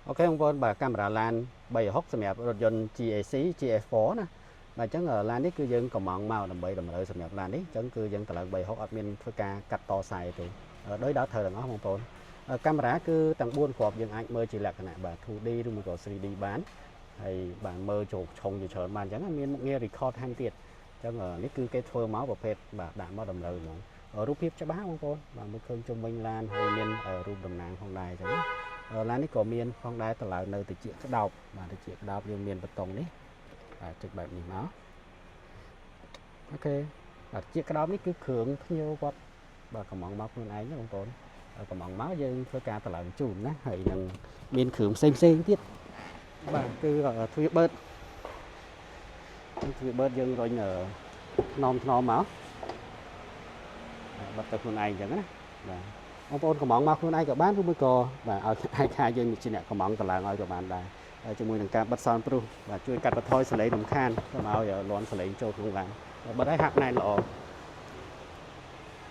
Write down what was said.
ok ông Vôn bà camera lan 360 សម្រាប់រថយន្ត GAC GS4 ណាបាទអញ្ចឹងឡាននេះគឺយើងកំងមកដើម្បីតម្រូវសម្រាប់ឡាននេះអញ្ចឹងគឺយើងតម្លើង360អត់មានធ្វើការកាត់តខ្សែទេដោយដល់ត្រូវទាំងអស់បងប្អូនកាមេរ៉ាគឺទាំង4គ្រាប់យើងអាចមើលជាលក្ខណៈបាទ 2D ឬមួយក៏ 3D បានហើយបានមើលចូលឆុងជាច្រើនបានអញ្ចឹងមានមុខងារ record ថែមទៀតអញ្ចឹងនេះគឺគេធ្វើមកប្រភេទបាទដាក់មកតម្រូវហ្មងរូបភាពច្បាស់បងប្អូនបាទមើលឃើញជុំវិញឡានហើយមានរូបតំណាងផងដែរអញ្ចឹងឡាននេះក៏មានផងដែរតម្លើងនៅតិចក្តោបបាទតិចក្តោបយើងមានបតុងនេះបាទចុចបែបនេះមកអូខេបាទតិចក្តោបនេះគឺគ្រឿងភ្ញៀវគាត់បាទកំងមកខ្លួនឯងណាបងប្អូនកំងមកយើងធ្វើការតម្លើងជូនណាហើយនឹងមានគ្រឿងផ្សេងទៀតបាទគឺទ្វាបឺតយើងរុញថ្នមមកបាត់ទៅខ្លួនឯងអញ្ចឹងណាបាទបងប្អូនកំងមកខ្លួនឯងក៏បានឬមួយក៏បាទឲ្យអាចថាយើងជាអ្នកកំងតម្លើងឲ្យក៏បានដែរជាមួយនឹងការបិទសនព្រោះបាទជួយកាត់បន្ថយសលេងរំខានកុំឲ្យលាន់សលេងចូលក្នុងឡានបិទឲ្យហាក់ណែនល្អ